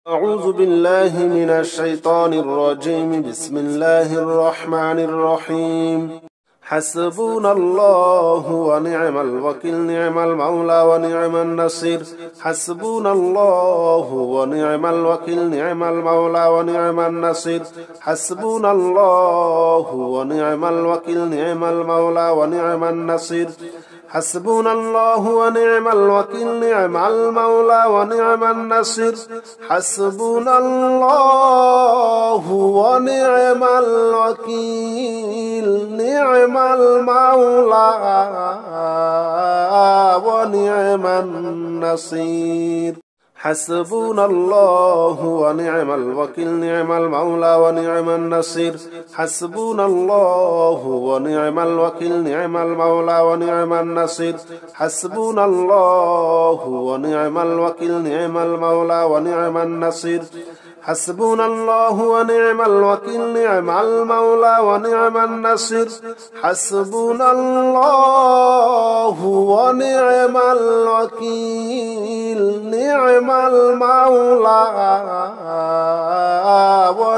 أعوذ بالله من الشيطان الرجيم. بسم الله الرحمن الرحيم. حسبنا الله ونعم الوكيل، نعم المولى ونعم النصير. حسبنا الله ونعم الوكيل، نعم المولى ونعم النصير. حسبنا الله ونعم الوكيل، نعم المولى ونعم النصير. حسبنا الله ونعم الوكيل، نعم المولى ونعم النصير. حسبنا الله ونعم الوكيل، نعم المولى ونعم النصير. حسبنا الله ونعم الوكيل، نعم المولى ونعم النصير. حسبنا الله ونعم الوكيل، نعم المولى ونعم النصير. حسبنا الله ونعم الوكيل، نعم المولى ونعم النصير. حسبنا الله ونعم الوكيل، نعم المولى ونعم النصير. حسبنا الله ونعم الوكيل، نعم المولى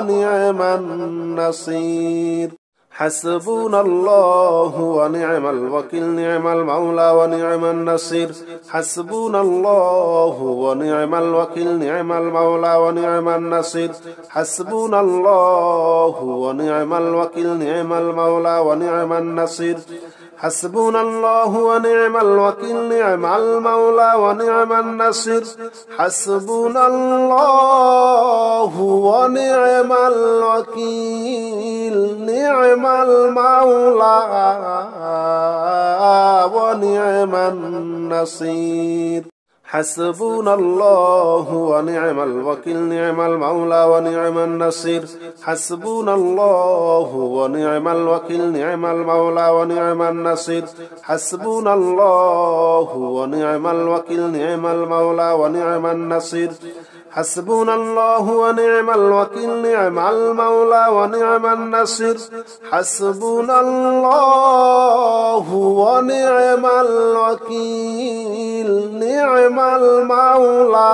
ونعم النصير. حسبنا الله ونعم الوكيل، نعم المولى ونعم النصير. حسبنا الله ونعم الوكيل، نعم المولى ونعم النصير. حسبنا الله ونعم الوكيل، نعم المولى ونعم النصير. حسبنا الله ونعم الوكيل، نعم المولى ونعم النصير. حسبنا الله ونعم الوكيل، نعم المولى ونعم النصير. حسبنا الله ونعم الوكيل، نعم المولى ونعم النصير. حسبنا الله ونعم الوكيل، نعم المولى ونعم النصير. حسبنا الله ونعم الوكيل، نعم المولى ونعم النصير. حسبنا الله ونعم الوكيل، نعم المولى ونعم النصير. حسبنا الله ونعم الوكيل، نعم المولى ونعم النصير. حسبنا الله ونعم الوكيل، نعم المولى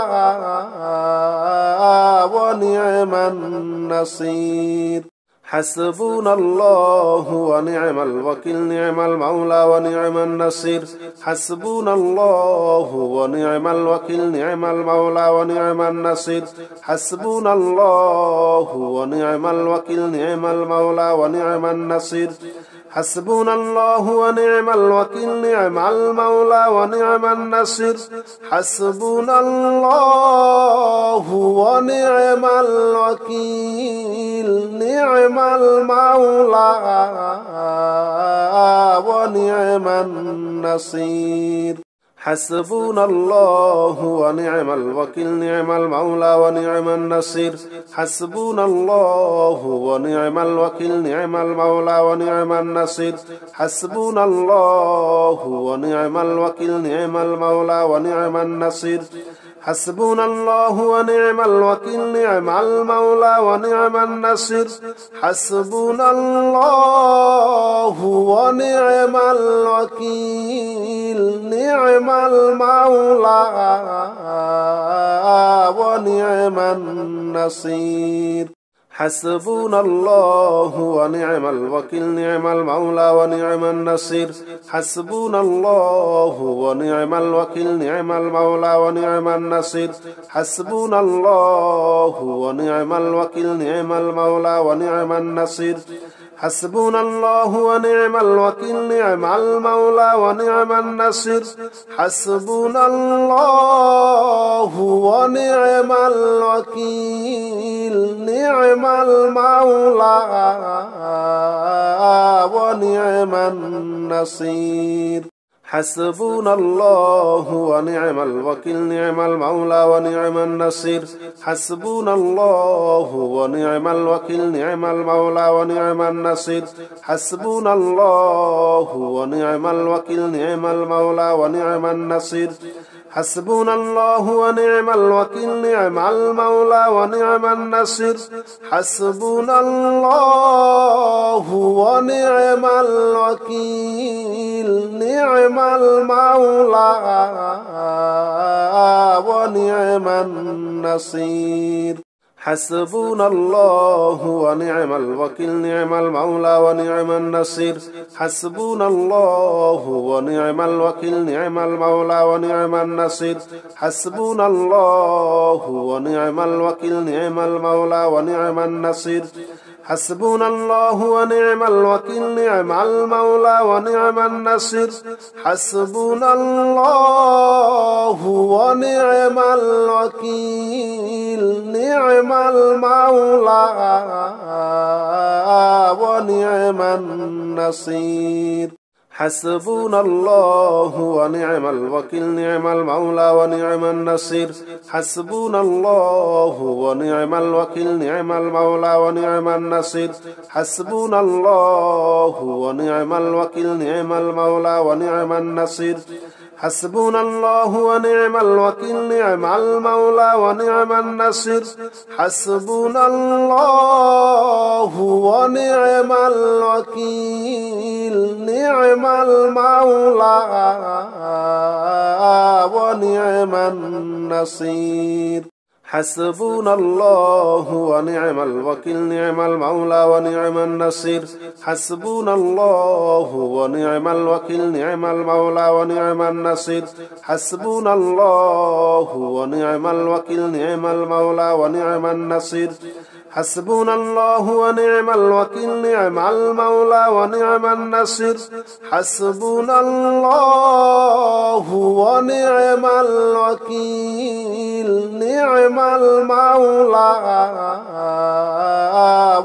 ونعم النصير. حسبنا الله ونعم الوكيل، نعم المولى ونعم النصير. حسبنا الله ونعم الوكيل، نعم المولى ونعم النصير. حسبنا الله ونعم الوكيل، نعم المولى ونعم النصير. حسبنا الله ونعم الوكيل، نعم المولى ونعم النصير. حسبنا الله ونعم الوكيل، نعم المولى ونعم النصير. حسبنا الله ونعم الوكيل، نعم المولى ونعم النصير. حسبنا الله ونعم الوكيل، نعم المولى ونعم النصير. حسبنا الله ونعم الوكيل، نعم المولى ونعم النصير. حسبنا الله ونعم الوكيل، نعم المولى ونعم النصير. حسبنا الله ونعم الوكيل، نعم المولى ونعم النصير. حسبنا الله ونعم الوكيل، نعم المولى ونعم النصير. حسبنا الله ونعم الوكيل، نعم المولى ونعم النصير. حسبنا الله ونعم الوكيل، نعم المولى ونعم النصير. حسبنا الله ونعم الوكيل، نعم المولى ونعم النصير. حسبنا الله ونعم الوكيل، نعم المولى ونعم النصير. حسبنا الله ونعم الوكيل، نعم المولى ونعم النصير. حسبنا الله ونعم الوكيل، نعم المولى ونعم النصير. حسبنا الله ونعم الوكيل نعم المولى ونعم النصير حسبنا الله ونعم الوكيل نعم المولى ونعم النصير حسبنا الله ونعم الوكيل نعم المولى ونعم النصير حسبنا الله ونعم الوكيل نعم المولى ونعم النصير حسبنا الله ونعم الوكيل نعم المولى ونعم النصير حسبنا الله ونعم الوكيل نعم المولى ونعم النصير حسبنا الله ونعم الوكيل نعم المولى ونعم النصير حسبنا الله ونعم الوكيل نعم المولى ونعم النصير حسبنا الله ونعم الوكيل نعم المولى ونعم النصير حسبنا الله ونعم الوكيل نعم المولى ونعم النصير حسبنا الله ونعم الوكيل نعم المولى ونعم النصير حسبنا الله ونعم الوكيل نعم المولى ونعم النصير حسبنا الله ونعم الوكيل نعم المولى ونعم النصير حسبنا الله ونعم الوكيل نعم المولى ونعم النصير حسبنا الله ونعم الوكيل نعم المولى ونعم النصير حسبنا الله ونعم الوكيل نعم المولى ونعم النصير حسبنا الله ونعم الوكيل نعم المولى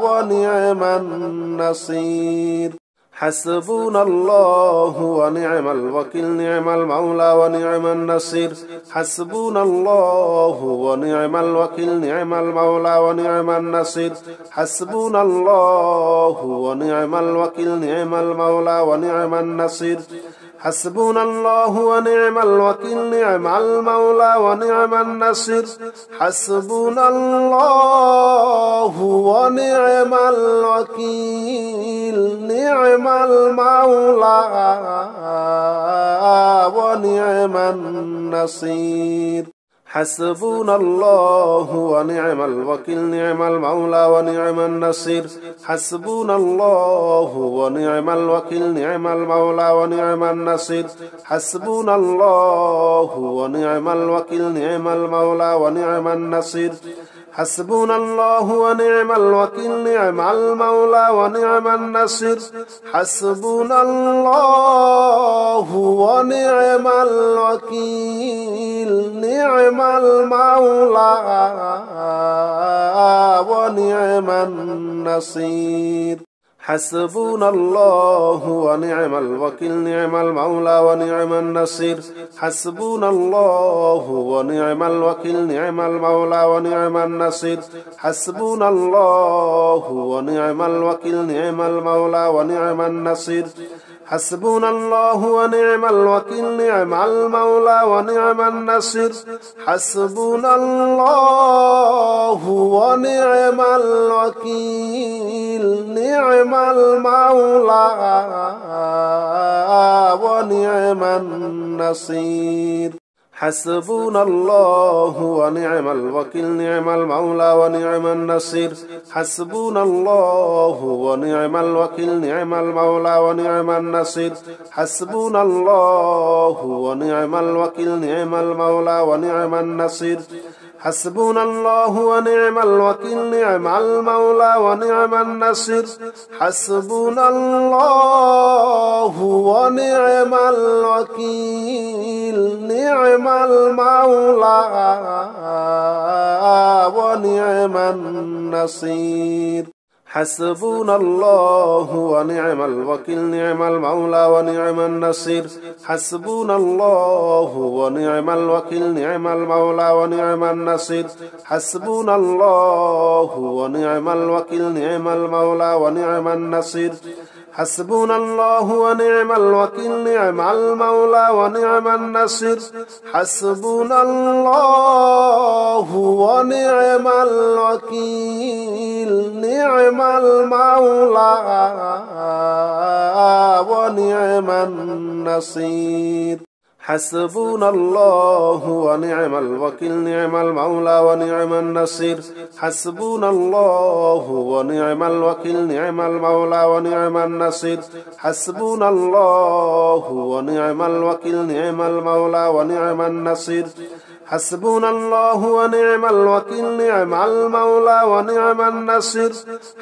ونعم النصير حسبنا الله ونعم الوكيل نعم المولى ونعم النصير حسبنا الله ونعم الوكيل نعم المولى ونعم النصير حسبنا الله ونعم الوكيل نعم المولى ونعم النصير حسبنا الله ونعم الوكيل نعم المولى ونعم النصير حسبنا الله ونعم الوكيل نعم المولى ونعم النصير حسبنا الله ونعم الوكيل نعم المولى ونعم النصير حسبنا الله ونعم الوكيل نعم المولى ونعم النصير حسبنا الله ونعم الوكيل نعم المولى ونعم النصير حسبنا الله ونعم الوكيل نعم المولى ونعم النصير حسبنا الله ونعم الوكيل نعم المولى ونعم النصير حسبنا الله ونعم الوكيل نعم المولى ونعم النصير حسبنا الله ونعم الوكيل نعم المولى ونعم النصير حسبنا الله ونعم الوكيل نعم المولى ونعم النصير حسبنا الله ونعم الوكيل نعم المولى ونعم النصير حسبنا الله ونعم الوكيل نعم المولى ونعم النصير حسبنا الله ونعم الوكيل نعم المولى ونعم النصير حسبنا الله ونعم الوكيل نعم المولى ونعم النصير حسبنا الله ونعم الوكيل نعم المولى ونعم النصير حسبنا الله ونعم الوكيل نعم المولى ونعم النصير حسبنا الله ونعم الوكيل نعم المولى ونعم النصير حسبنا الله ونعم الوكيل نعم المولى ونعم النصير حسبنا الله ونعم الوكيل نعم المولى ونعم النصير حسبنا الله ونعم الوكيل نعم المولى ونعم النصير حسبنا الله ونعم الوكيل نعم المولى ونعم النصير حسبنا الله ونعم الوكيل نعم المولى ونعم النصير حسبنا الله ونعم الوكيل نعم المولى ونعم النصير حسبنا الله ونعم الوكيل نعم المولى ونعم النصير حسبنا الله ونعم الوكيل نعم المولى ونعم النصير حسبنا الله ونعم الوكيل نعم المولى ونعم النصير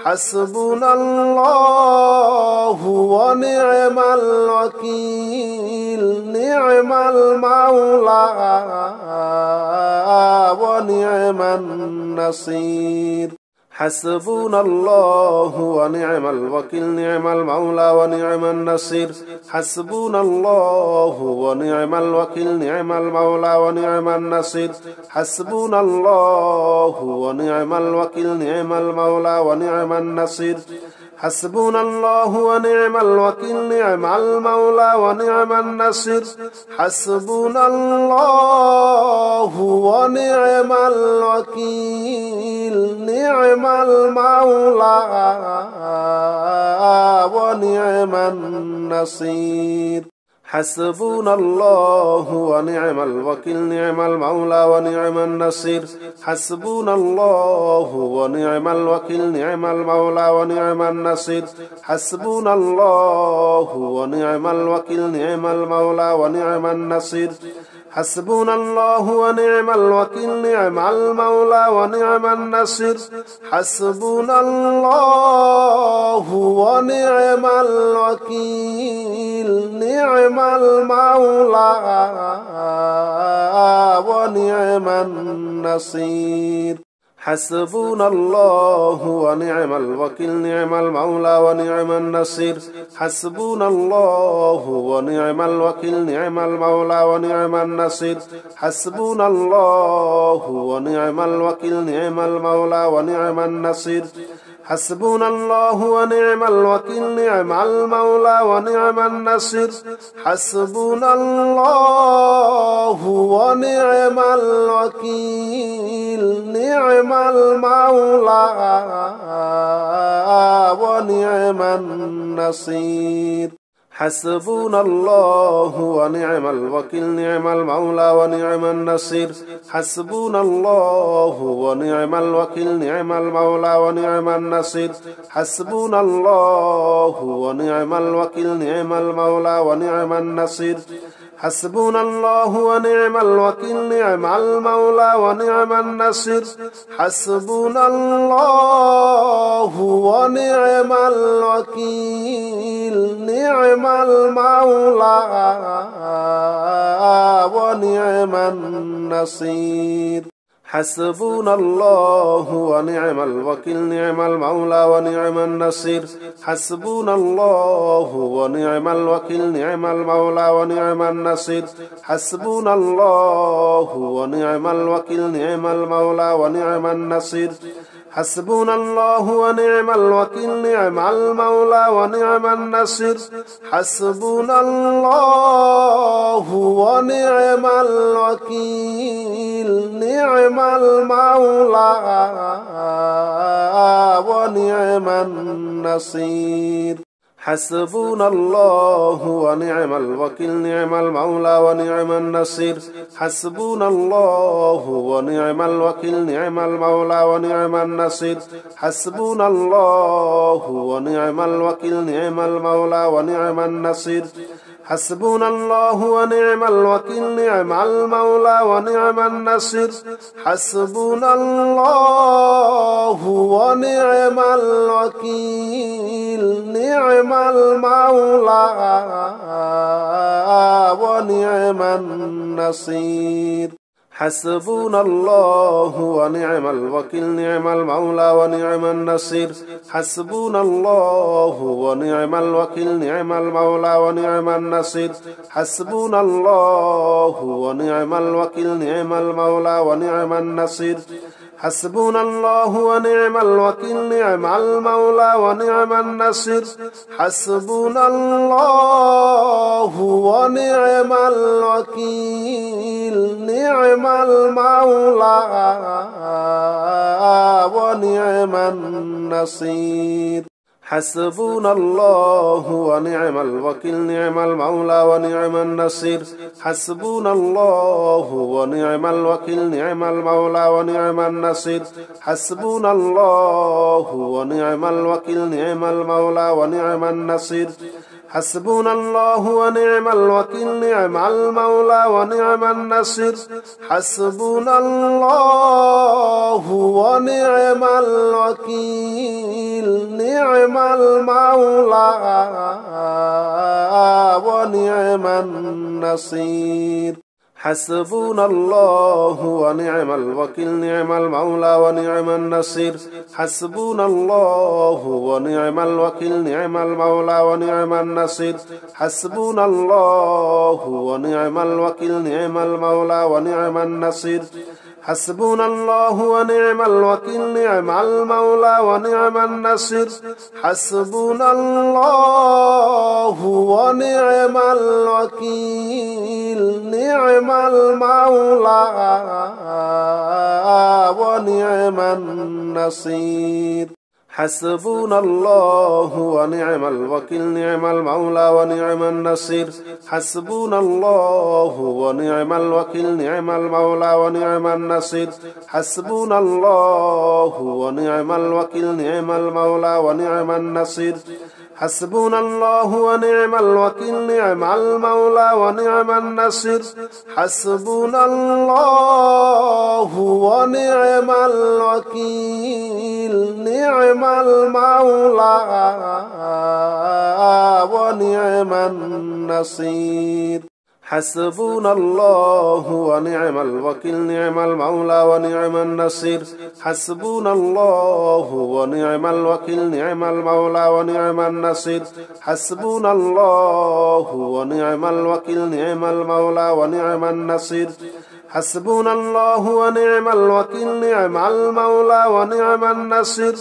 حسبنا الله ونعم الوكيل نعم المولى ونعم النصير حسبنا الله ونعم الوكيل نعم المولى ونعم النصير حسبنا الله ونعم الوكيل نعم المولى ونعم النصير حسبنا الله ونعم الوكيل نعم المولى ونعم النصير حسبنا الله ونعم الوكيل نعم المولى ونعم النصير حسبنا الله ونعم الوكيل نعم المولى ونعم النصير حسبنا الله ونعم الوكيل نعم المولى ونعم النصير حسبنا الله ونعم الوكيل نعم المولى ونعم النصير حسبنا الله ونعم الوكيل نعم المولى ونعم النصير حسبنا الله ونعم الوكيل نعم المولى ونعم النصير حسبنا الله ونعم الوكيل نعم المولى ونعم النصير حسبنا الله ونعم الوكيل نعم المولى ونعم النصير حسبنا الله ونعم الوكيل نعم المولى ونعم النصير حسبنا الله ونعم الوكيل نعم المولى ونعم النصير حسبنا الله ونعم الوكيل نعم المولى ونعم النصير حسبنا الله ونعم الوكيل نعم المولى ونعم النصير حسبنا الله ونعم الوكيل نعم المولى ونعم النصير حسبنا الله ونعم الوكيل نعم المولى ونعم النصير حسبنا الله ونعم الوكيل نعم المولى ونعم النصير حسبنا الله ونعم الوكيل نعم المولى ونعم النصير حسبنا الله ونعم الوكيل نعم المولى ونعم النصير حسبنا الله ونعم الوكيل نعم المولى ونعم النصير حسبنا الله ونعم الوكيل نعم المولى ونعم النصير حسبنا الله ونعم الوكيل نعم المولى ونعم النصير حسبنا الله ونعم الوكيل نعم المولى ونعم النصير حسبنا الله ونعم الوكيل نعم المولى ونعم النصير حسبنا الله ونعم الوكيل نعم المولى ونعم النصير حسبنا الله ونعم الوكيل نعم المولى ونعم النصير حسبنا الله ونعم الوكيل نعم المولى ونعم النصير حسبنا الله ونعم الوكيل نعم المولى ونعم النصير حسبنا الله ونعم الوكيل نعم المولى ونعم النصير حسبنا الله ونعم الوكيل نعم المولى ونعم النصير حسبنا الله ونعم الوكيل نعم المولى ونعم النصير حسبنا الله ونعم الوكيل نعم المولى ونعم النصير حسبنا الله ونعم الوكيل نعم المولى ونعم النصير حسبنا الله ونعم الوكيل نعم المولى ونعم النصير حسبنا الله ونعم الوكيل نعم المولى ونعم النصير حسبنا الله ونعم الوكيل نعم المولى ونعم النصير حسبنا الله ونعم الوكيل نعم المولى ونعم النصير حسبنا الله ونعم الوكيل نعم المولى ونعم النصير حسبنا الله ونعم الوكيل نعم المولى ونعم النصير حسبنا الله ونعم الوكيل نعم المولى ونعم النصير حسبنا الله ونعم الوكيل نعم المولى ونعم النصير حسبنا الله ونعم الوكيل نعم المولى ونعم النصير حسبنا الله ونعم الوكيل نعم المولى ونعم النصير حسبنا الله ونعم الوكيل نعم المولى ونعم النصير حسبنا الله ونعم الوكيل نعم المولى ونعم النصير حسبنا الله ونعم الوكيل نعم المولى ونعم النصير حسبنا الله ونعم الوكيل نعم المولى ونعم النصير حسبنا الله ونعم الوكيل نعم المولى ونعم النصير حسبنا الله ونعم الوكيل نعم المولى ونعم النصير حسبنا الله ونعم الوكيل نعم المولى ونعم النصير حسبنا الله ونعم الوكيل نعم المولى ونعم النصير حسبنا الله ونعم الوكيل نعم المولى ونعم النصير حسبنا الله ونعم الوكيل نعم المولى ونعم النصير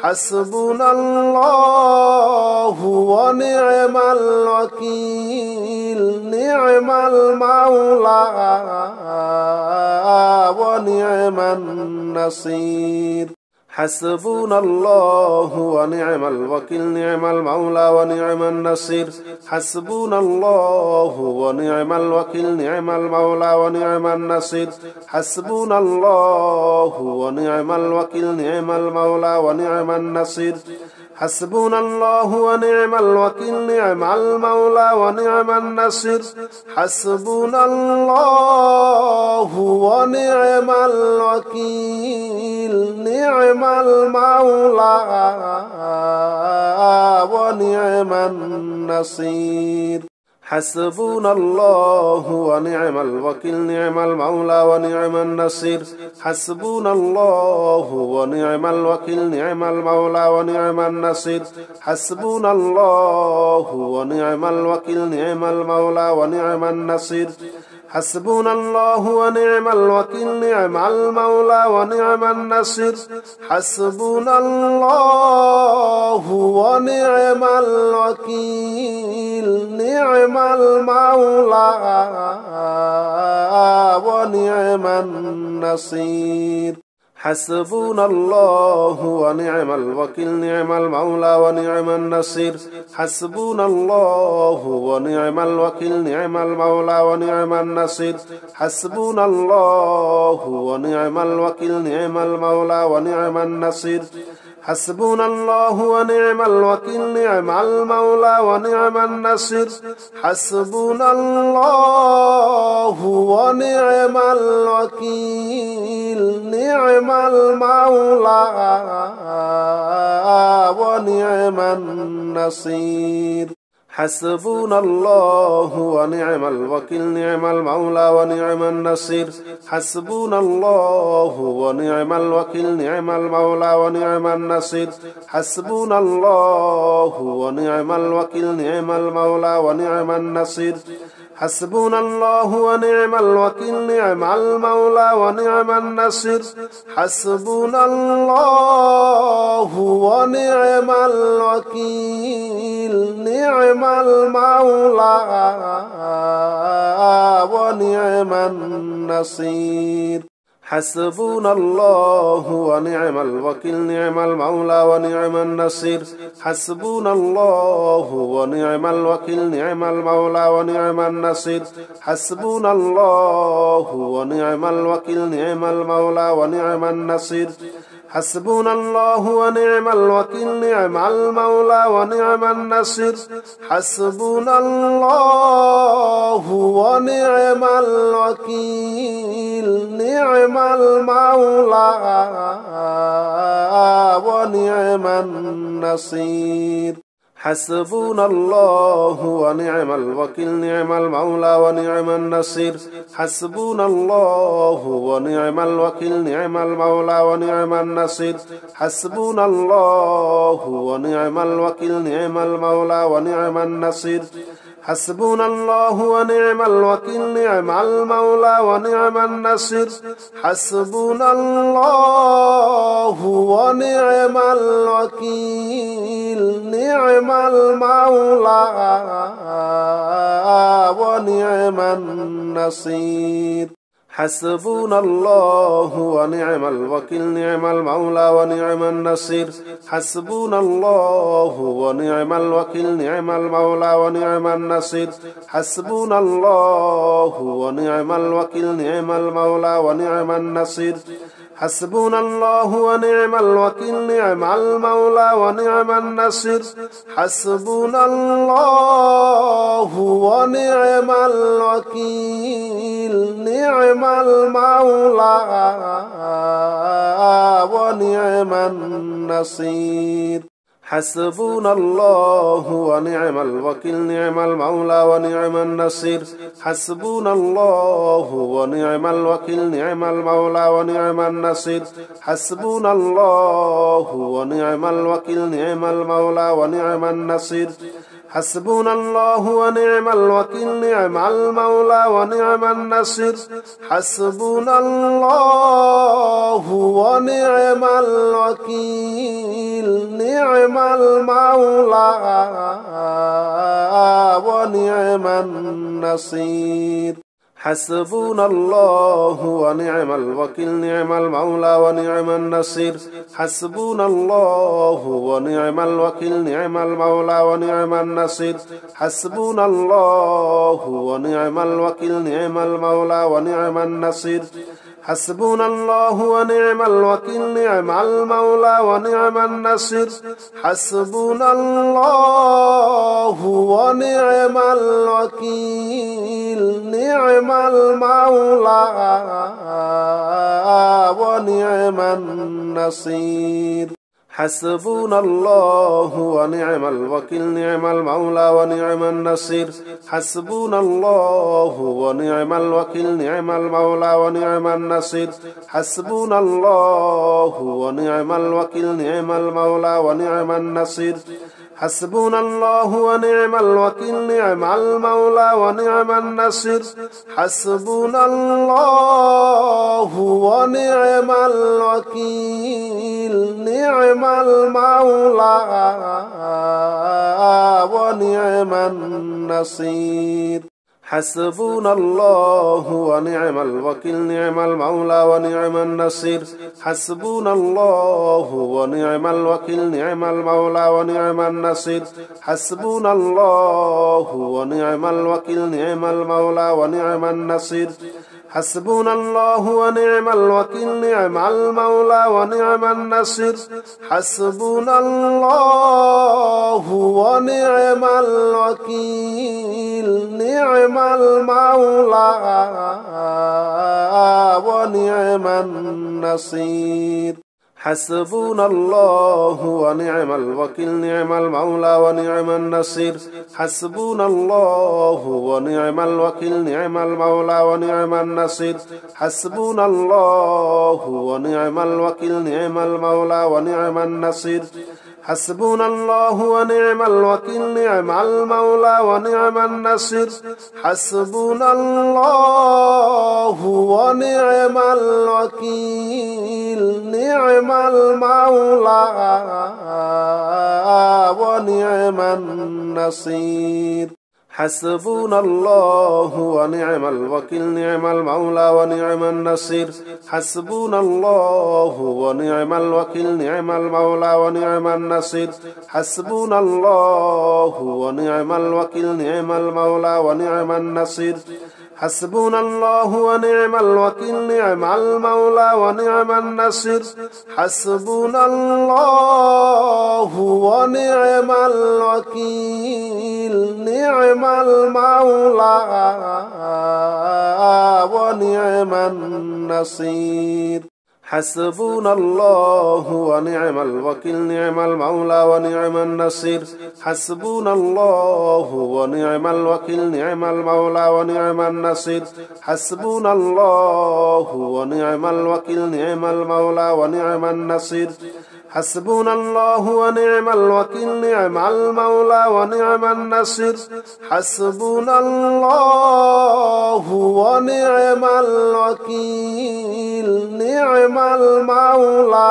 حسبنا الله ونعم الوكيل نعم المولى ونعم النصير حسبنا الله ونعم الوكيل نعم المولى ونعم النصير حسبنا الله ونعم الوكيل نعم المولى ونعم النصير حسبنا الله ونعم الوكيل نعم المولى ونعم النصير حسبنا الله ونعم الوكيل نعم المولى ونعم النصير حسبنا الله ونعم الوكيل نعم المولى ونعم النصير حسبنا الله ونعم الوكيل نعم المولى ونعم النصير حسبنا الله ونعم الوكيل نعم المولى ونعم النصير حسبنا الله ونعم الوكيل نعم المولى ونعم النصير حسبنا الله ونعم الوكيل نعم المولى ونعم النصير حسبنا الله ونعم الوكيل نعم المولى ونعم النصير حسبنا الله ونعم الوكيل نعم المولى ونعم النصير حسبنا الله ونعم الوكيل نعم المولى ونعم النصير حسبنا الله ونعم الوكيل نعم المولى ونعم النصير حسبنا الله ونعم الوكيل نعم المولى ونعم النصير حسبنا الله ونعم الوكيل نعم المولى ونعم النصير حسبنا الله ونعم الوكيل نعم المولى ونعم النصير حسبنا الله ونعم الوكيل نعم المولى ونعم النصير حسبنا الله ونعم الوكيل نعم المولى ونعم النصير حسبنا الله ونعم الوكيل نعم المولى ونعم النصير حسبنا الله ونعم الوكيل نعم المولى ونعم النصير حسبنا الله ونعم الوكيل نعم المولى ونعم النصير حسبنا الله ونعم الوكيل نعم المولى ونعم النصير حسبنا الله ونعم الوكيل نعم المولى ونعم النصير حسبنا الله ونعم الوكيل نعم المولى ونعم النصير حسبنا الله ونعم الوكيل نعم المولى ونعم النصير حسبنا الله ونعم الوكيل نعم المولى ونعم النصير حسبنا الله ونعم الوكيل نعم المولى ونعم النصير حسبنا الله ونعم الوكيل نعم المولى ونعم النصير حسبنا الله ونعم الوكيل نعم المولى ونعم النصير حسبنا الله ونعم الوكيل نعم المولى ونعم النصير حسبنا الله ونعم الوكيل نعم المولى ونعم النصير حسبنا الله ونعم الوكيل نعم المولى ونعم النصير حسبنا الله ونعم الوكيل نعم المولى ونعم النصير حسبنا الله ونعم الوكيل نعم المولى ونعم النصير حسبنا الله ونعم الوكيل نعم المولى ونعم النصير حسبنا الله ونعم الوكيل نعم المولى ونعم النصير حسبنا الله ونعم الوكيل نعم المولى ونعم النصير حسبنا الله ونعم الوكيل نعم المولى ونعم النصير حسبنا الله ونعم الوكيل نعم المولى ونعم النصير حسبنا الله ونعم الوكيل نعم المولى ونعم النصير حسبنا الله ونعم الوكيل نعم المولى ونعم النصير حسبنا الله ونعم الوكيل نعم المولى ونعم النصير حسبنا الله ونعم الوكيل نعم المولى ونعم النصير حسبنا الله ونعم الوكيل نعم المولى ونعم النصير حسبنا الله ونعم الوكيل نعم المولى ونعم النصير حسبنا الله ونعم الوكيل نعم المولى ونعم النصير حسبنا الله ونعم الوكيل نعم المولى ونعم النصير حسبنا الله ونعم الوكيل نعم المولى ونعم النصير حسبنا الله ونعم الوكيل نعم المولى ونعم النصير حسبنا الله ونعم الوكيل نعم المولى ونعم النصير حسبنا الله ونعم الوكيل نعم المولى ونعم النصير حسبنا الله ونعم الوكيل نعم المولى ونعم النصير حسبنا الله ونعم الوكيل نعم المولى ونعم النصير حسبنا الله ونعم الوكيل نعم المولى ونعم النصير حسبنا الله ونعم الوكيل نعم المولى ونعم النصير حسبنا الله ونعم الوكيل نعم المولى ونعم النصير حسبنا الله ونعم الوكيل نعم المولى ونعم النصير حسبنا الله ونعم الوكيل نعم المولى ونعم النصير حسبنا الله ونعم الوكيل نعم المولى ونعم النصير حسبنا الله ونعم الوكيل نعم المولى ونعم النصير حسبنا الله ونعم الوكيل نعم المولى ونعم النصير حسبنا الله ونعم الوكيل نعم المولى ونعم النصير حسبنا الله ونعم الوكيل نعم المولى ونعم النصير حسبنا الله ونعم الوكيل نعم المولى ونعم النصير حسبنا الله ونعم الوكيل نعم المولى ونعم النصير حسبنا الله ونعم الوكيل نعم المولى ونعم النصير حسبنا الله ونعم الوكيل نعم المولى ونعم النصير حسبنا الله ونعم الوكيل نعم المولى ونعم النصير حسبنا الله ونعم الوكيل نعم المولى ونعم النصير حسبنا الله ونعم الوكيل نعم المولى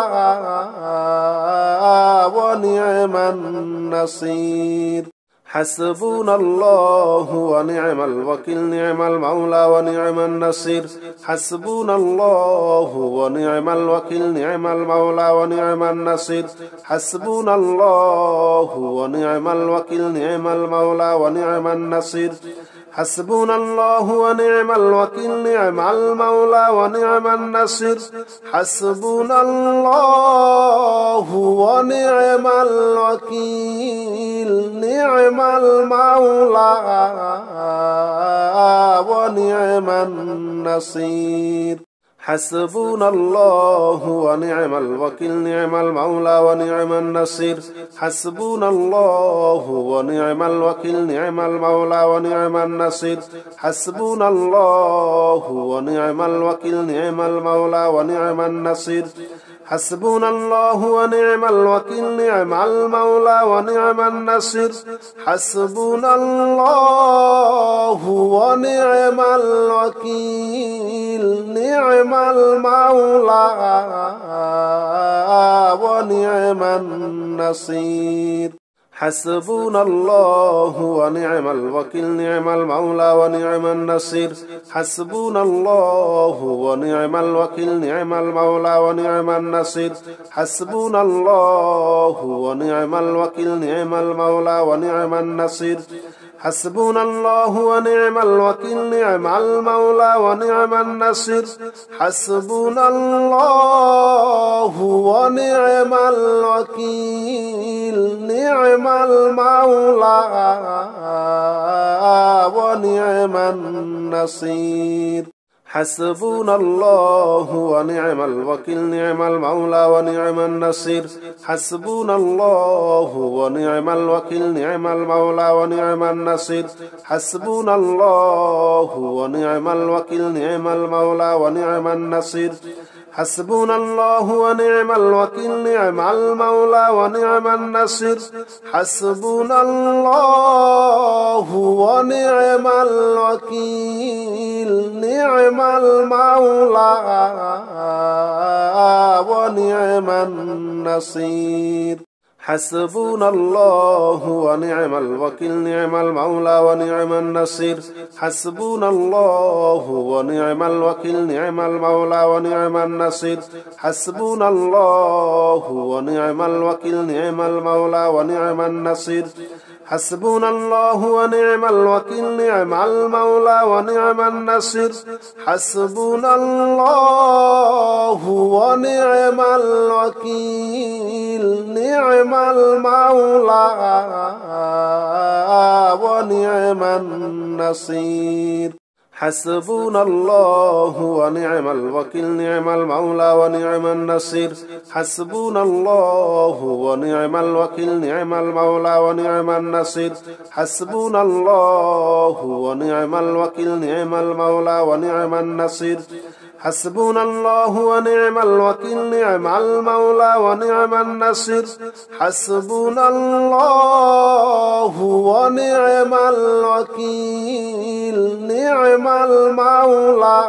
ونعم النصير حسبنا الله ونعم الوكيل نعم المولى ونعم النصير حسبنا الله ونعم الوكيل نعم المولى ونعم النصير حسبنا الله ونعم الوكيل نعم المولى ونعم النصير حسبنا الله ونعم الوكيل نعم المولى ونعم النصير حسبنا الله ونعم الوكيل نعم المولى ونعم النصير حسبنا الله ونعم الوكيل نعم المولى ونعم النصير حسبنا الله ونعم الوكيل نعم المولى ونعم النصير حسبنا الله ونعم الوكيل نعم المولى ونعم النصير حسبنا الله ونعم الوكيل نعم المولى ونعم النصير حسبنا الله ونعم الوكيل نعم المولى ونعم النصير حسبنا الله ونعم الوكيل نعم المولى ونعم النصير حسبنا الله ونعم الوكيل نعم المولى ونعم النصير حسبنا الله ونعم الوكيل نعم المولى ونعم النصير حسبنا الله ونعم الوكيل نعم المولى ونعم النصير حسبنا الله ونعم الوكيل نعم المولى ونعم النصير حسبنا الله ونعم الوكيل نعم المولى ونعم النصير حسبنا الله ونعم الوكيل نعم المولى ونعم النصير حسبنا الله ونعم الوكيل نعم المولى ونعم النصير حسبنا الله ونعم الوكيل نعم المولى ونعم النصير حسبنا الله ونعم الوكيل نعم المولى ونعم النصير حسبنا الله ونعم الوكيل نعم المولى ونعم النصير حسبنا الله ونعم الوكيل نعم المولى ونعم النصير حسبنا الله ونعم الوكيل نعم المولى ونعم النصير حسبنا الله ونعم الوكيل نعم المولى ونعم النصير حسبنا الله ونعم الوكيل نعم المولى ونعم النصير حسبنا الله ونعم الوكيل نعم المولى ونعم النصير حسبنا الله ونعم الوكيل نعم المولى ونعم النصير حسبنا الله ونعم الوكيل نعم المولى ونعم النصير حسبنا الله ونعم الوكيل نعم المولى ونعم النصير حسبنا الله ونعم الوكيل نعم المولى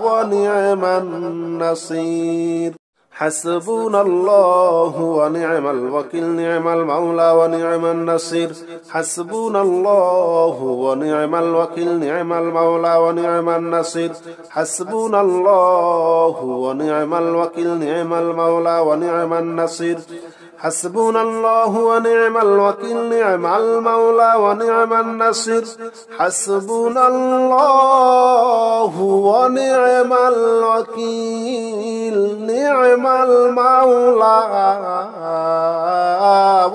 ونعم النصير حسبنا الله ونعم الوكيل نعم المولى ونعم النصير حسبنا الله ونعم الوكيل نعم المولى ونعم النصير حسبنا الله ونعم الوكيل نعم المولى ونعم النصير حسبنا الله ونعم الوكيل نعم المولى ونعم النصير حسبنا الله ونعم الوكيل نعم المولى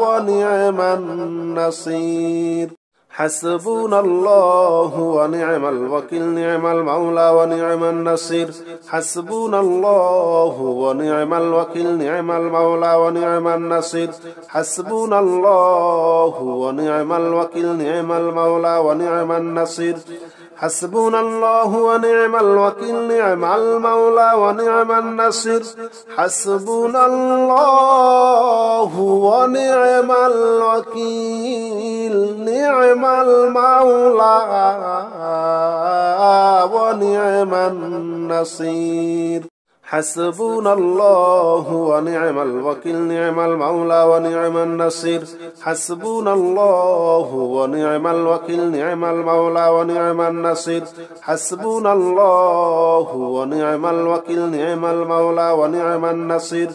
ونعم النصير حسبنا الله ونعم الوكيل نعم المولى ونعم النصير حسبنا الله ونعم الوكيل نعم المولى ونعم النصير حسبنا الله ونعم الوكيل نعم المولى ونعم النصير حسبنا الله ونعم الوكيل نعم المولى ونعم النصير حسبنا الله ونعم الوكيل نعم المولى ونعم النصير حسبنا الله ونعم الوكيل نعم المولى ونعم النصير حسبنا الله ونعم الوكيل نعم المولى ونعم النصير حسبنا الله ونعم الوكيل نعم المولى ونعم النصير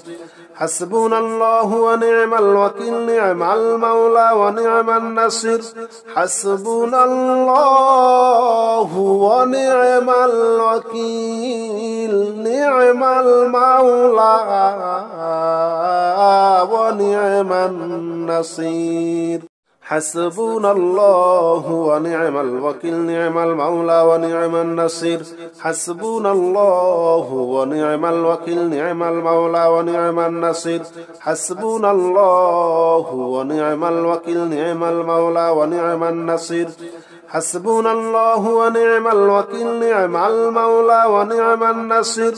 حسبنا الله ونعم الوكيل نعم المولى ونعم النصير حسبنا الله ونعم الوكيل نعم المولى ونعم النصير حسبنا الله ونعم الوكيل نعم المولى ونعم النصير حسبنا الله ونعم الوكيل نعم المولى ونعم النصير حسبنا الله ونعم الوكيل نعم المولى ونعم النصير حسبنا الله ونعم الوكيل نعم المولى ونعم النصير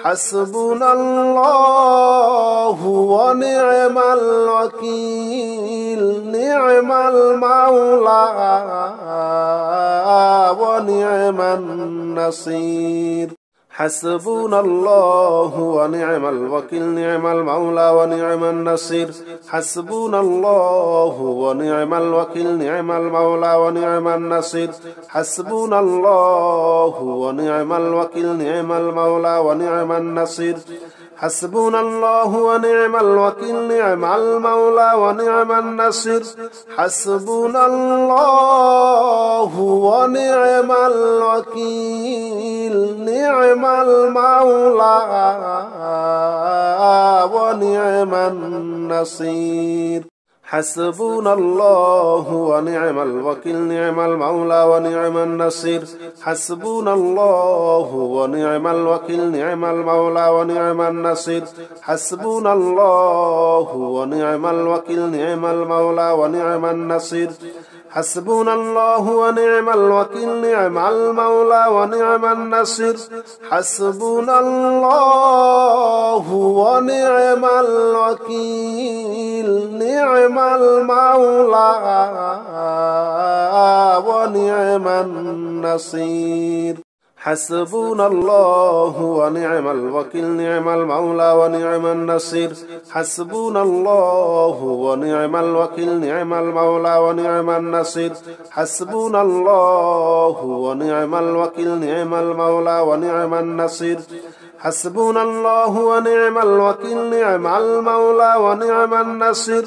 حسبنا الله ونعم الوكيل نعم المولى ونعم النصير حسبنا الله ونعم الوكيل نعم المولى ونعم النصير حسبنا الله ونعم الوكيل نعم المولى ونعم النصير حسبنا الله ونعم الوكيل نعم المولى ونعم النصير حسبنا الله ونعم الوكيل نعم المولى ونعم النصير حسبنا الله ونعم الوكيل نعم المولى ونعم النصير حسبنا الله ونعم الوكيل نعم المولى ونعم النصير حسبنا الله ونعم الوكيل نعم المولى ونعم النصير حسبنا الله ونعم الوكيل نعم المولى ونعم النصير حسبنا الله ونعم الوكيل نعم المولى ونعم النصير حسبنا الله ونعم الوكيل نعم المولى ونعم النصير حسبنا الله ونعم الوكيل نعم المولى ونعم النصير حسبنا الله ونعم الوكيل نعم المولى ونعم النصير حسبنا الله ونعم الوكيل نعم المولى ونعم النصير حسبنا الله ونعم الوكيل نعم المولى ونعم النصير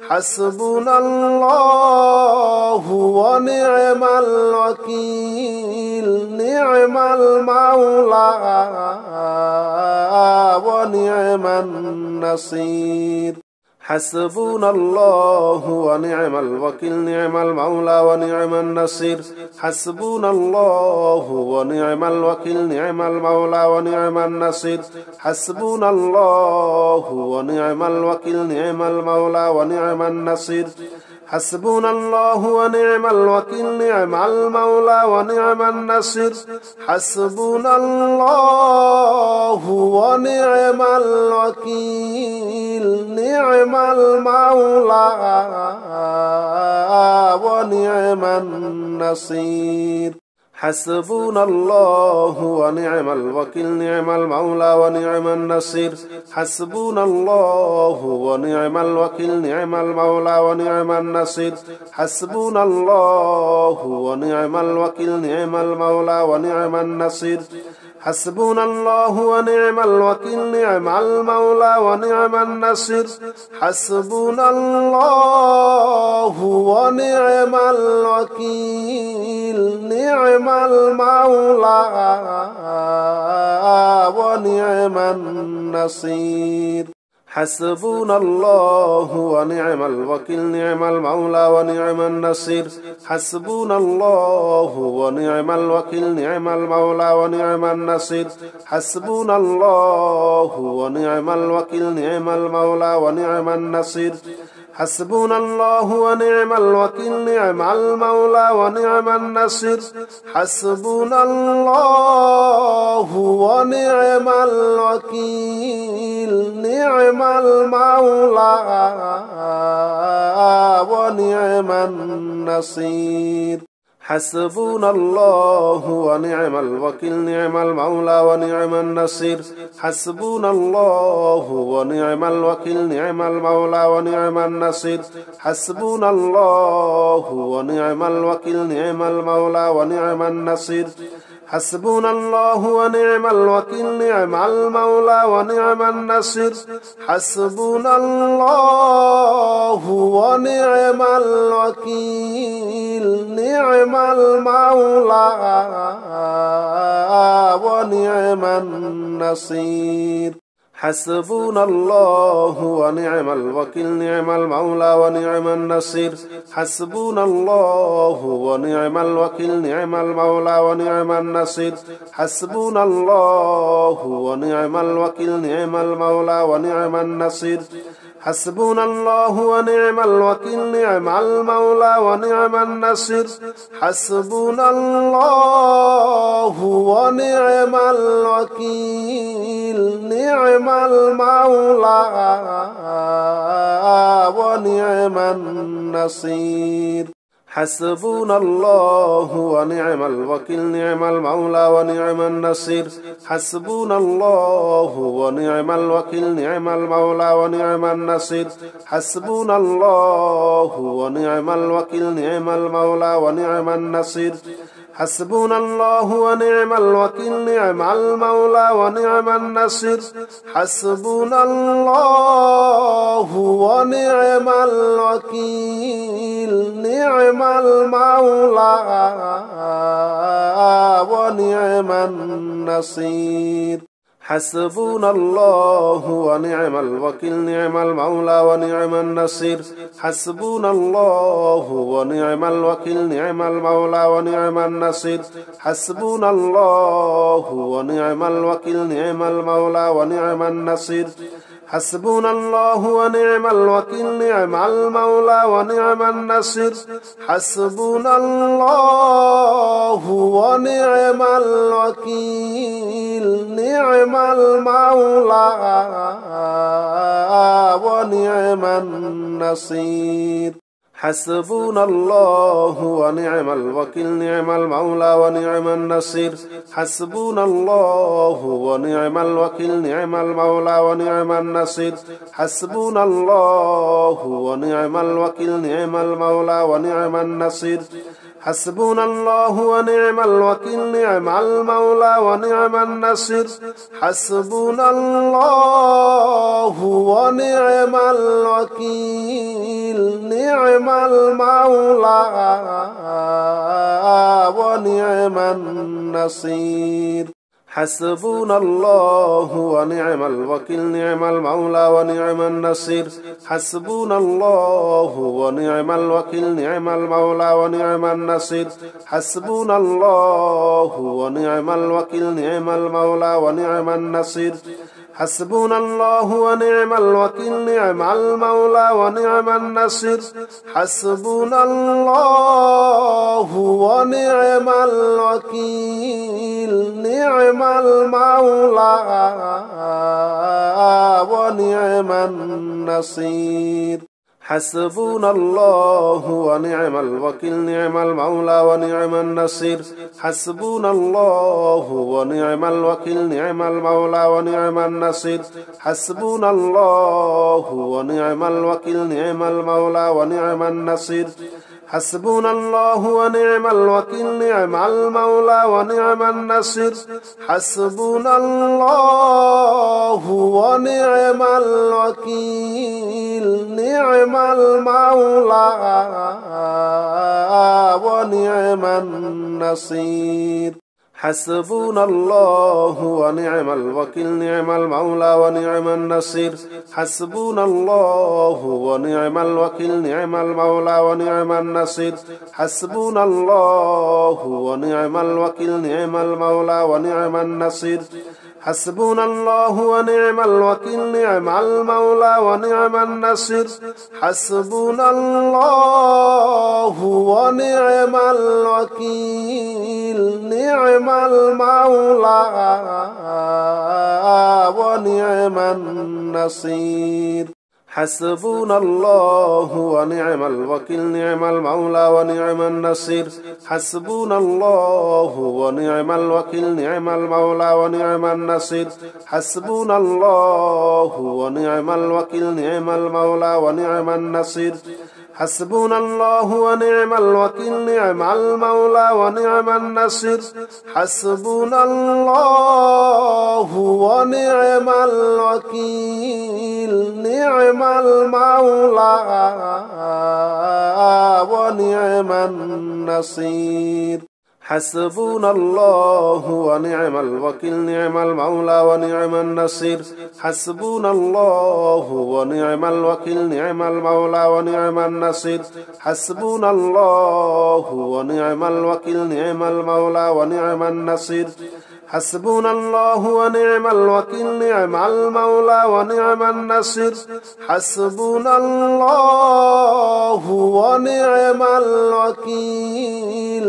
حسبنا الله ونعم الوكيل نعم المولى ونعم النصير حسبنا الله ونعم الوكيل نعم المولى ونعم النصير حسبنا الله ونعم الوكيل نعم المولى ونعم النصير حسبنا الله ونعم الوكيل نعم المولى ونعم النصير حسبنا الله ونعم الوكيل نعم المولى ونعم النصير حسبنا الله ونعم الوكيل نعم المولى ونعم النصير حسبنا الله ونعم الوكيل نعم المولى ونعم النصير حسبنا الله ونعم الوكيل نعم المولى ونعم النصير حسبنا الله ونعم الوكيل نعم المولى ونعم النصير حسبنا الله ونعم الوكيل نعم المولى ونعم النصير حسبنا الله ونعم الوكيل نعم المولى ونعم النصير حسبنا الله ونعم الوكيل نعم المولى ونعم النصير حسبنا الله ونعم الوكيل نعم المولى ونعم النصير حسبنا الله ونعم الوكيل نعم المولى ونعم النصير حسبنا الله ونعم الوكيل نعم المولى ونعم النصير حسبنا الله ونعم الوكيل نعم المولى ونعم النصير حسبنا الله ونعم الوكيل نعم المولى ونعم النصير حسبنا الله ونعم الوكيل نعم المولى ونعم النصير حسبنا الله ونعم الوكيل نعم المولى ونعم النصير حسبنا الله ونعم الوكيل نعم المولى ونعم النصير حسبنا الله ونعم الوكيل نعم المولى ونعم النصير حسبنا الله ونعم الوكيل نعم المولى ونعم النصير حسبنا الله ونعم الوكيل نعم المولى ونعم النصير حسبنا الله ونعم الوكيل نعم المولى ونعم النصير حسبنا الله ونعم الوكيل نعم المولى ونعم النصير حسبنا الله ونعم الوكيل نعم المولى ونعم النصير حسبنا الله ونعم الوكيل نعم المولى ونعم النصير حسبنا الله ونعم الوكيل نعم المولى ونعم النصير حسبنا الله ونعم الوكيل نعم المولى ونعم النصير حسبنا الله ونعم الوكيل نعم المولى ونعم النصير حسبنا الله ونعم الوكيل نعم المولى ونعم النصير حسبنا الله ونعم الوكيل نعم المولى ونعم النصير حسبنا الله ونعم الوكيل نعم المولى ونعم النصير حسبنا الله ونعم الوكيل نعم المولى ونعم النصير حسبنا الله ونعم الوكيل نعم المولى ونعم النصير حسبنا الله ونعم الوكيل نعم المولى ونعم النصير حسبنا الله ونعم الوكيل نعم المولى ونعم النصير حسبنا الله ونعم الوكيل نعم المولى ونعم النصير حسبنا الله ونعم الوكيل نعم المولى ونعم النصير حسبنا الله ونعم الوكيل نعم المولى ونعم النصير حسبنا الله ونعم الوكيل نعم المولى ونعم النصير حسبنا الله ونعم الوكيل نعم المولى ونعم النصير حسبنا الله ونعم الوكيل نعم المولى ونعم النصير حسبنا الله ونعم الوكيل نعم المولى ونعم النصير حسبنا الله ونعم الوكيل نعم المولى ونعم النصير حسبنا الله ونعم الوكيل نعم المولى ونعم النصير حسبنا الله ونعم الوكيل نعم المولى ونعم النصير حسبنا الله ونعم الوكيل نعم المولى ونعم النصير حسبنا الله ونعم الوكيل نعم المولى ونعم النصير حسبنا الله ونعم الوكيل نعم المولى ونعم النصير حسبنا الله ونعم الوكيل نعم المولى ونعم النصير حسبنا الله ونعم الوكيل نعم المولى ونعم النصير حسبنا الله ونعم الوكيل نعم المولى ونعم النصير حسبنا الله ونعم الوكيل نعم المولى ونعم النصير حسبنا الله ونعم الوكيل نعم المولى ونعم النصير حسبنا الله ونعم الوكيل نعم المولى ونعم النصير حسبنا الله ونعم الوكيل نعم المولى ونعم النصير حسبنا الله ونعم الوكيل نعم المولى ونعم النصير حسبنا الله ونعم الوكيل نعم المولى ونعم النصير حسبنا الله ونعم الوكيل نعم المولى ونعم النصير حسبنا الله ونعم الوكيل نعم المولى ونعم النصير حسبنا الله ونعم الوكيل نعم المولى ونعم النصير حسبنا الله ونعم الوكيل نعم المولى ونعم النصير حسبنا الله ونعم الوكيل نعم المولى ونعم النصير حسبنا الله ونعم الوكيل نعم المولى ونعم النصير حسبنا الله ونعم الوكيل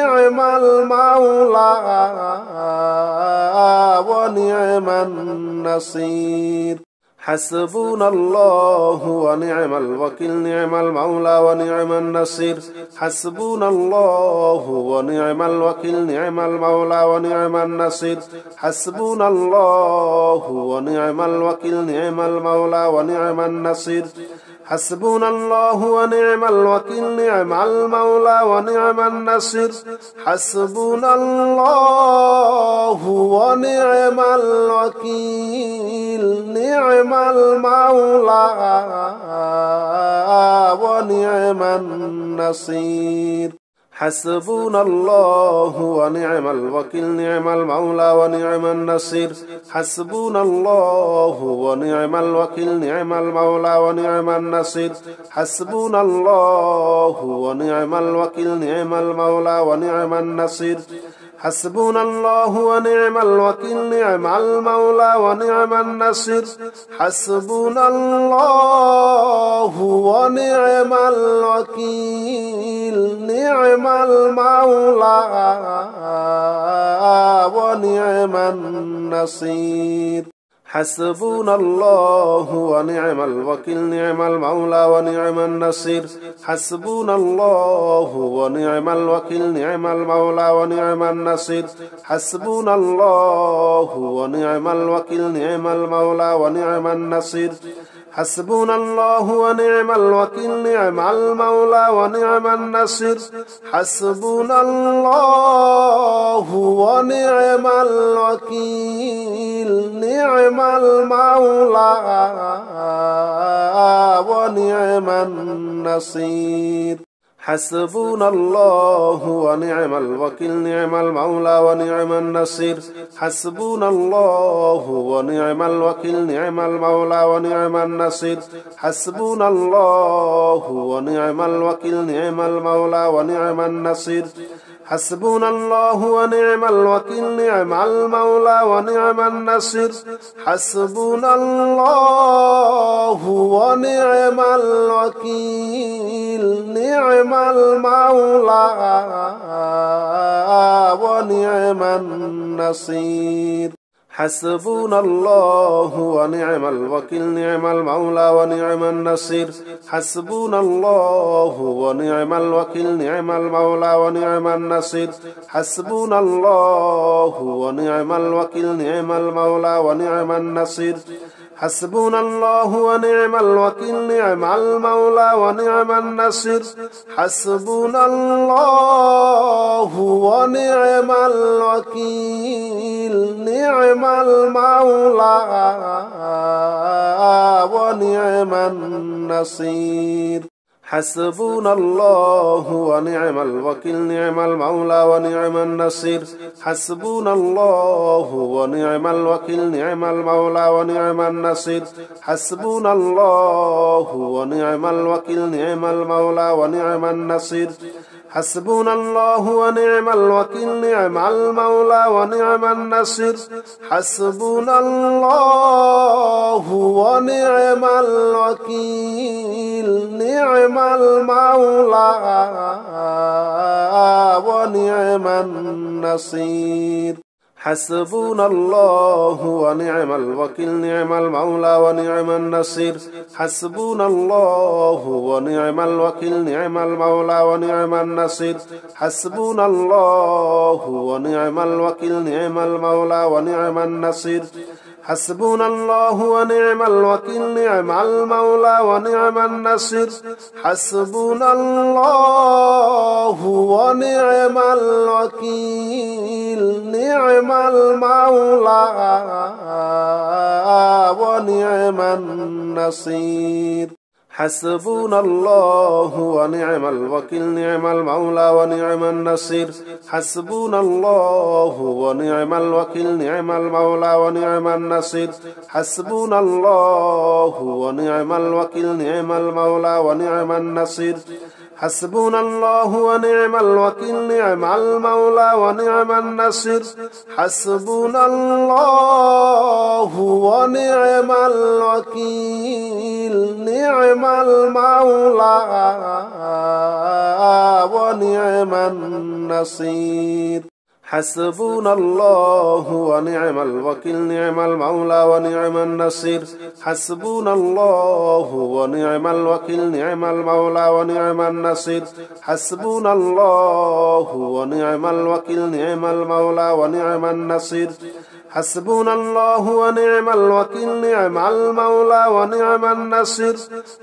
نعم المولى ونعم النصير حسبنا الله ونعم الوكيل نعم المولى ونعم النصير حسبنا الله ونعم الوكيل نعم المولى ونعم النصير حسبنا الله ونعم الوكيل نعم المولى ونعم النصير حسبنا الله ونعم الوكيل نعم المولى ونعم النصير حسبنا الله ونعم الوكيل نعم المولى ونعم النصير حسبنا الله ونعم الوكيل نعم المولى ونعم النصير حسبنا الله ونعم الوكيل نعم المولى ونعم النصير حسبنا الله ونعم الوكيل نعم المولى ونعم النصير حسبنا الله ونعم الوكيل نعم المولى ونعم النصير حسبنا الله ونعم الوكيل نعم المولى ونعم النصير حسبنا الله ونعم الوكيل نعم المولى ونعم النصير حسبنا الله ونعم الوكيل نعم المولى ونعم النصير حسبنا الله ونعم الوكيل نعم المولى ونعم النصير حسبنا الله ونعم الوكيل نعم المولى ونعم النصير حسبنا الله ونعم الوكيل نعم المولى ونعم النصير حسبنا الله ونعم الوكيل نعم المولى ونعم النصير حسبنا الله ونعم الوكيل نعم المولى ونعم النصير حسبنا الله ونعم الوكيل نعم المولى ونعم النصير حسبنا الله ونعم الوكيل نعم المولى ونعم النصير حسبنا الله ونعم الوكيل نعم المولى ونعم النصير حسبنا الله ونعم الوكيل نعم المولى ونعم النصير حسبنا الله ونعم الوكيل نعم المولى ونعم النصير حسبنا الله ونعم الوكيل نعم المولى ونعم النصير حسبنا الله ونعم الوكيل نعم المولى ونعم النصير حسبنا الله ونعم الوكيل نعم المولى ونعم النصير حسبنا الله ونعم الوكيل نعم المولى ونعم النصير حسبنا الله ونعم الوكيل نعم المولى ونعم النصير حسبنا الله ونعم الوكيل نعم المولى ونعم النصير حسبنا الله ونعم الوكيل نعم المولى ونعم النصير حسبنا الله ونعم الوكيل نعم المولى ونعم النصير حسبنا الله ونعم الوكيل نعم المولى ونعم النصير حسبنا الله ونعم الوكيل نعم المولى ونعم النصير حسبنا الله ونعم الوكيل نعم المولى ونعم النصير حسبنا الله ونعم الوكيل نعم المولى ونعم النصير حسبنا الله ونعم الوكيل نعم المولى ونعم النصير حسبنا الله ونعم الوكيل نعم المولى ونعم النصير حسبنا الله ونعم الوكيل نعم المولى ونعم النصير حسبنا الله ونعم الوكيل نعم المولى ونعم النصير حسبنا الله ونعم الوكيل نعم المولى ونعم النصير حسبنا الله ونعم الوكيل نعم المولى ونعم النصير حسبنا الله ونعم الوكيل نعم المولى ونعم النصير حسبنا الله ونعم الوكيل نعم المولى ونعم النصير حسبنا الله ونعم الوكيل نعم المولى ونعم النصير حسبنا الله ونعم الوكيل نعم المولى ونعم النصير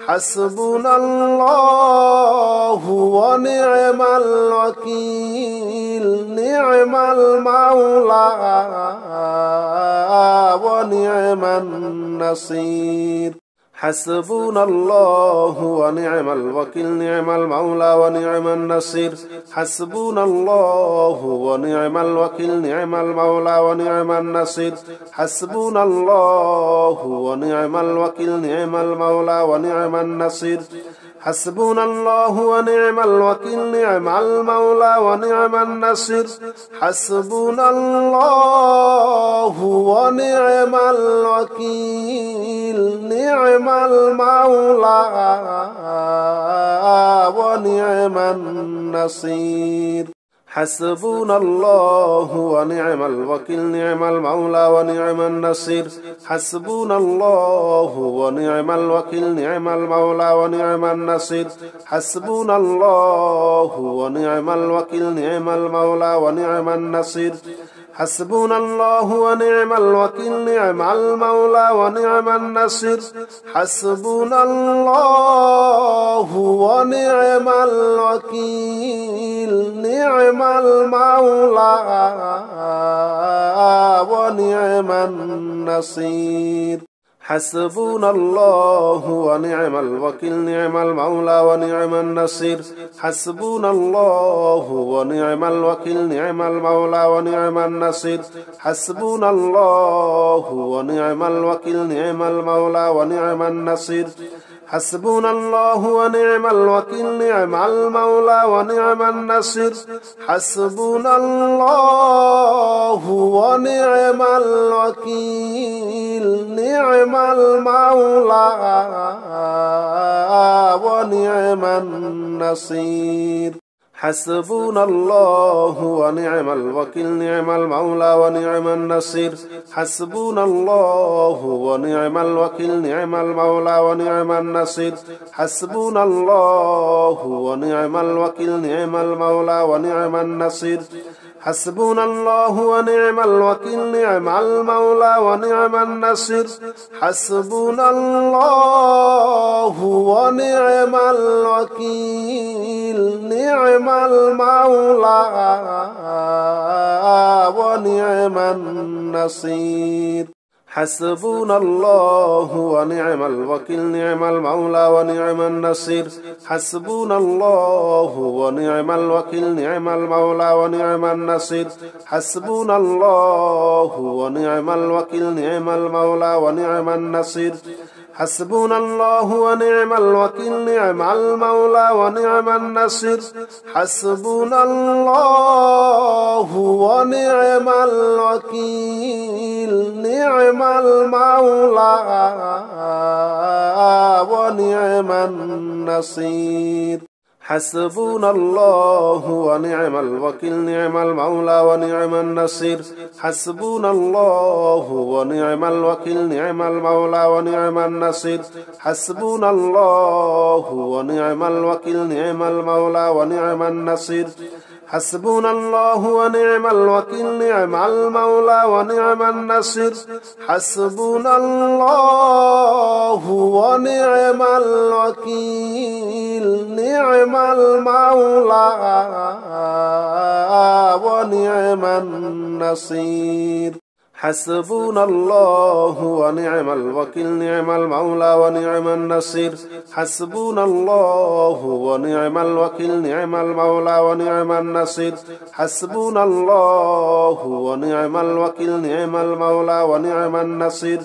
حسبنا الله ونعم الوكيل نعم المولى ونعم النصير حسبنا الله ونعم الوكيل نعم المولى ونعم النصير حسبنا الله ونعم الوكيل نعم المولى ونعم النصير حسبنا الله ونعم الوكيل نعم المولى ونعم النصير حسبنا الله ونعم الوكيل نعم المولى ونعم النصير حسبنا الله ونعم الوكيل نعم المولى ونعم النصير حسبنا الله ونعم الوكيل نعم المولى ونعم النصير حسبنا الله ونعم الوكيل نعم المولى ونعم النصير حسبنا الله ونعم الوكيل نعم المولى ونعم النصير حسبنا الله ونعم الوكيل نعم المولى ونعم النصير حسبنا الله ونعم الوكيل نعم المولى ونعم النصير حسبنا الله ونعم الوكيل نعم المولى ونعم النصير حسبنا الله ونعم الوكيل نعم المولى ونعم النصير حسبنا الله ونعم الوكيل نعم المولى ونعم النصير حسبنا الله ونعم الوكيل نعم المولى ونعم النصير حسبنا الله ونعم الوكيل نعم المولى ونعم النصير حسبنا الله ونعم الوكيل نعم المولى ونعم النصير حسبنا الله ونعم الوكيل نعم المولى ونعم النصير حسبنا الله ونعم الوكيل نعم المولى ونعم النصير حسبنا الله ونعم الوكيل نعم المولى ونعم النصير حسبنا الله ونعم الوكيل نعم المولى ونعم النصير حسبنا الله ونعم الوكيل نعم المولى ونعم النصير حسبنا الله ونعم الوكيل نعم المولى ونعم النصير حسبنا الله ونعم الوكيل نعم المولى ونعم النصير حسبنا الله ونعم الوكيل نعم المولى ونعم النصير حسبنا الله ونعم الوكيل نعم المولى ونعم النصير حسبنا الله ونعم الوكيل نعم المولى ونعم النصير حسبنا الله ونعم الوكيل نعم المولى ونعم النصير حسبنا الله ونعم الوكيل نعم المولى ونعم النصير حسبنا الله ونعم الوكيل نعم المولى ونعم النصير حسبنا الله ونعم الوكيل نعم المولى ونعم النصير حسبنا الله ونعم الوكيل نعم المولى ونعم النصير حسبنا الله ونعم الوكيل نعم المولى ونعم النصير حسبنا الله ونعم الوكيل نعم المولى ونعم النصير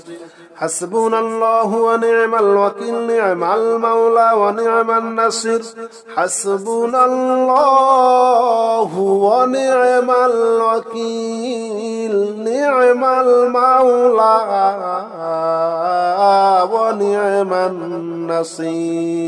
حسبنا الله ونعم الوكيل نعم المولى ونعم النصير حسبنا الله ونعم الوكيل نعم المولى ونعم النصير